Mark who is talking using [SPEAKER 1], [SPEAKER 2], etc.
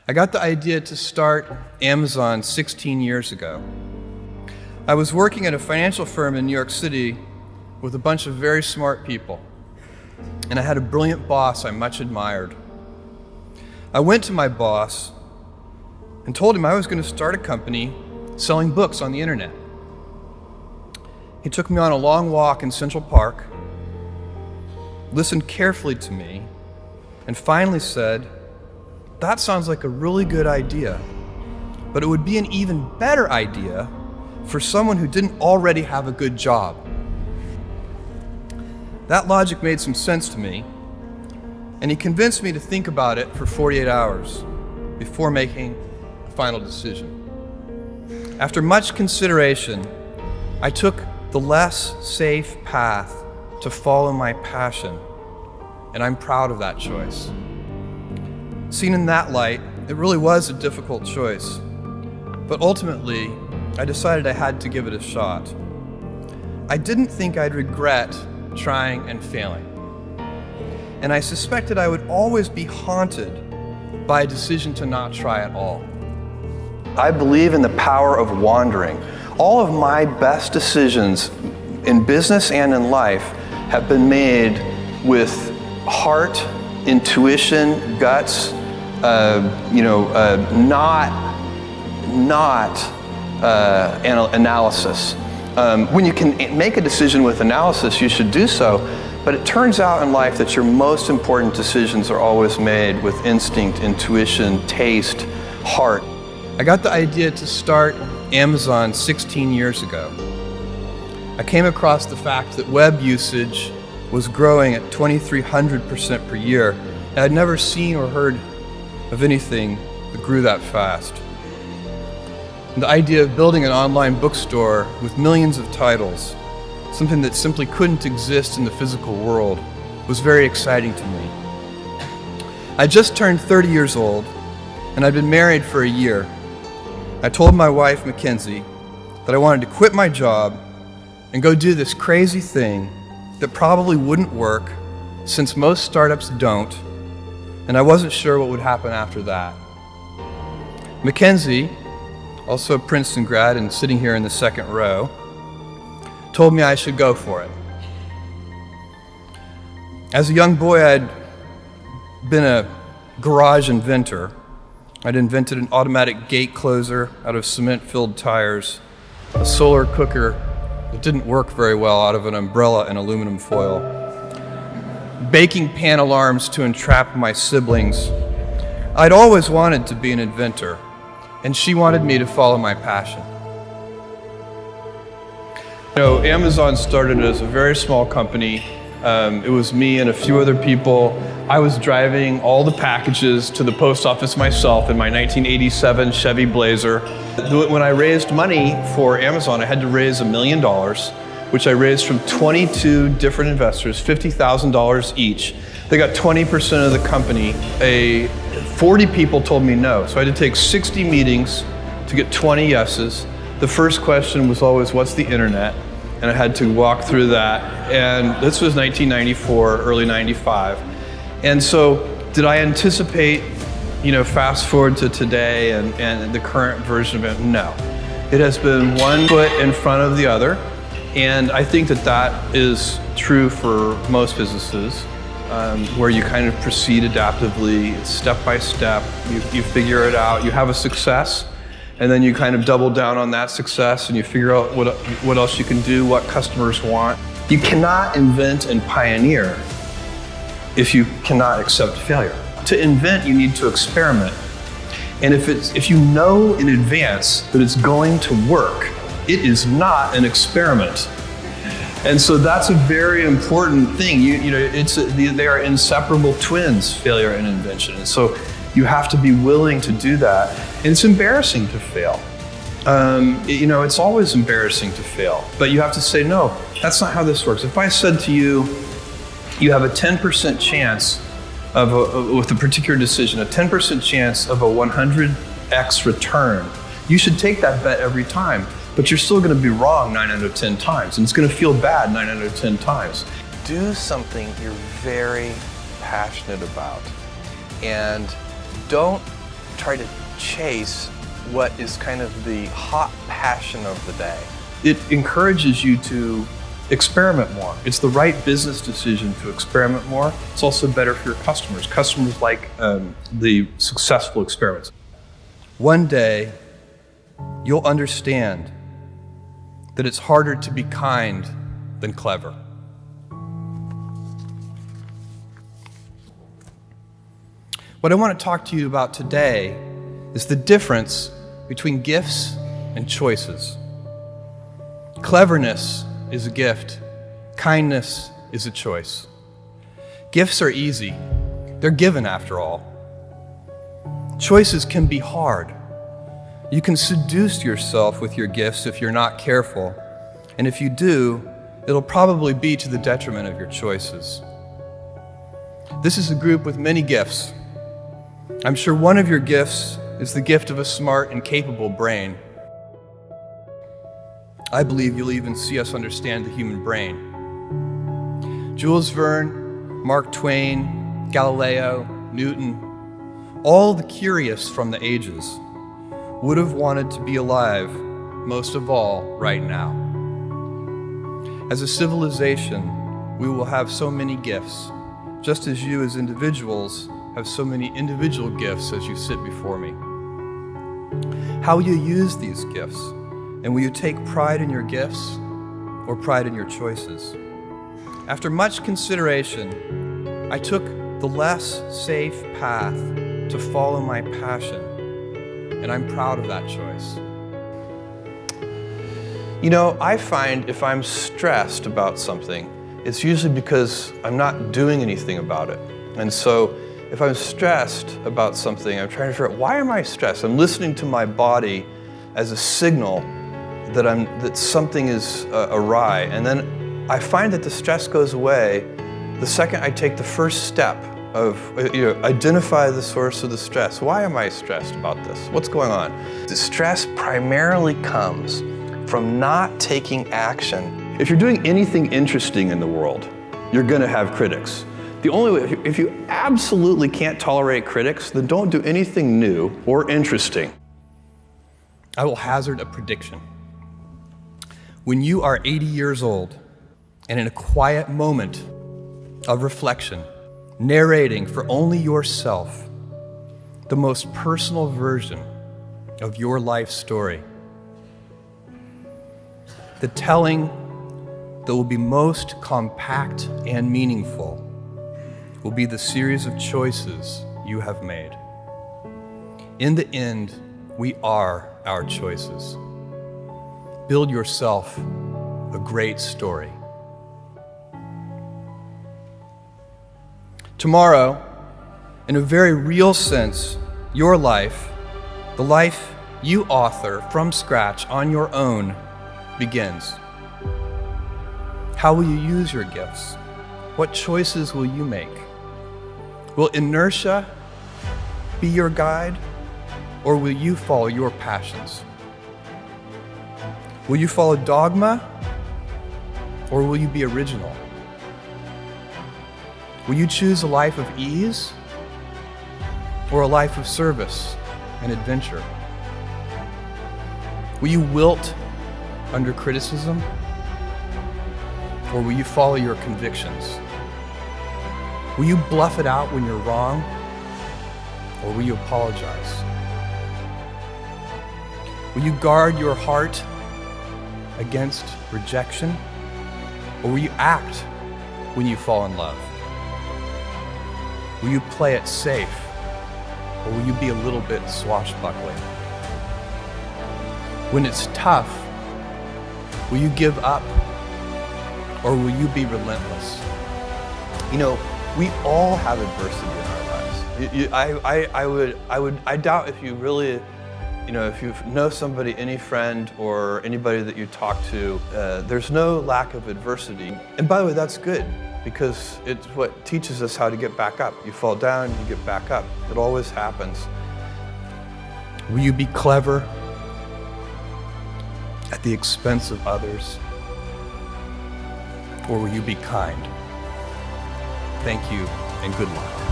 [SPEAKER 1] I got the idea to start Amazon 16 years ago. I was working at a financial firm in New York City with a bunch of very smart people, and I had a brilliant boss I much admired. I went to my boss and told him I was going to start a company selling books on the internet. He took me on a long walk in Central Park, listened carefully to me, and finally said, "That sounds like a really good idea, but it would be an even better idea for someone who didn't already have a good job." That logic made some sense to me, and he convinced me to think about it for 48 hours before making a final decision. After much consideration, I took the less safe path to follow my passion, and I'm proud of that choice. Seen in that light, it really was a difficult choice, but ultimately, I decided I had to give it a shot. I didn't think I'd regret trying and failing, and I suspected I would always be haunted by a decision to not try at all. I believe in the power of wandering. All of my best decisions in business and in life have been made with heart, intuition, guts, not analysis. When you can make a decision with analysis, you should do so, but it turns out in life that your most important decisions are always made with instinct, intuition, taste, heart. I got the idea to start Amazon 16 years ago. I came across the fact that web usage was growing at 2,300% per year, and I'd never seen or heard of anything that grew that fast. And the idea of building an online bookstore with millions of titles, something that simply couldn't exist in the physical world, was very exciting to me. I just turned 30 years old, and I'd been married for a year. I told my wife, Mackenzie, that I wanted to quit my job and go do this crazy thing that probably wouldn't work, since most startups don't, and I wasn't sure what would happen after that. Mackenzie, also a Princeton grad and sitting here in the second row, told me I should go for it. As a young boy, I'd been a garage inventor. I'd invented an automatic gate closer out of cement-filled tires, a solar cooker that didn't work very well out of an umbrella and aluminum foil, baking pan alarms to entrap my siblings. I'd always wanted to be an inventor, and she wanted me to follow my passion. Amazon started as a very small company. It was me and a few other people. I was driving all the packages to the post office myself in my 1987 Chevy Blazer. When I raised money for Amazon, I had to raise $1 million, which I raised from 22 different investors, $50,000 each. They got 20% of the company. 40 people told me no, so I had to take 60 meetings to get 20 yeses. The first question was always, what's the internet? And I had to walk through that. And this was 1994, early 95. And so did I anticipate, fast forward to today and the current version of it? No. It has been one foot in front of the other. And I think that is true for most businesses, where you kind of proceed adaptively, step by step. You figure it out, you have a success, and then you kind of double down on that success and you figure out what else you can do, what customers want. You cannot invent and pioneer if you cannot accept failure. To invent, you need to experiment. And if you know in advance that it's going to work, it is not an experiment. And so that's a very important thing. They are inseparable twins, failure and invention. And so you have to be willing to do that. And it's embarrassing to fail. It's always embarrassing to fail, but you have to say, no, that's not how this works. If I said to you, you have a 10% chance with a particular decision, a 10% chance of a 100x return, you should take that bet every time, but you're still gonna be wrong 9 out of 10 times, and it's gonna feel bad 9 out of 10 times. Do something you're very passionate about, and don't
[SPEAKER 2] try to chase what is kind of the hot passion of the day.
[SPEAKER 1] It encourages you to experiment more. It's the right business decision to experiment more. It's also better for your customers. Customers like the successful experiments. One day, you'll understand that it's harder to be kind than clever. What I want to talk to you about today is the difference between gifts and choices. Cleverness is a gift. Kindness is a choice. Gifts are easy. They're given after all. Choices can be hard. You can seduce yourself with your gifts if you're not careful. And if you do, it'll probably be to the detriment of your choices. This is a group with many gifts. I'm sure one of your gifts is the gift of a smart and capable brain. I believe you'll even see us understand the human brain. Jules Verne, Mark Twain, Galileo, Newton, all the curious from the ages would have wanted to be alive, most of all, right now. As a civilization, we will have so many gifts, just as you as individuals have so many individual gifts as you sit before me. How will you use these gifts? And will you take pride in your gifts or pride in your choices? After much consideration, I took the less safe path to follow my passion, and I'm proud of that choice. You know, I find if I'm stressed about something, it's usually because I'm not doing anything about it. And so if I'm stressed about something, I'm trying to figure out, why am I stressed? I'm listening to my body as a signal that something is awry. And then I find that the stress goes away the second I take the first step of identify the source of the stress. Why am I stressed about this? What's going on? The stress primarily comes from not taking action. If you're doing anything interesting in the world, you're gonna have critics. The only way, if you absolutely can't tolerate critics, then don't do anything new or interesting. I will hazard a prediction. When you are 80 years old and in a quiet moment of reflection, narrating for only yourself the most personal version of your life story, the telling that will be most compact and meaningful will be the series of choices you have made. In the end, we are our choices. Build yourself a great story. Tomorrow, in a very real sense, your life, the life you author from scratch on your own, begins. How will you use your gifts? What choices will you make? Will inertia be your guide, or will you follow your passions? Will you follow dogma, or will you be original? Will you choose a life of ease, or a life of service and adventure? Will you wilt under criticism, or will you follow your convictions? Will you bluff it out when you're wrong, or will you apologize? Will you guard your heart against rejection, or will you act when you fall in love? Will you play it safe, or will you be a little bit swashbuckling? When it's tough, will you give up, or will you be relentless? You know, we all have adversity in our lives. I doubt if you really, if you know somebody, any friend or anybody that you talk to, there's no lack of adversity. And by the way, that's good, because it's what teaches us how to get back up. You fall down, you get back up. It always happens. Will you be clever at the expense of others? Or will you be kind? Thank you, and good luck.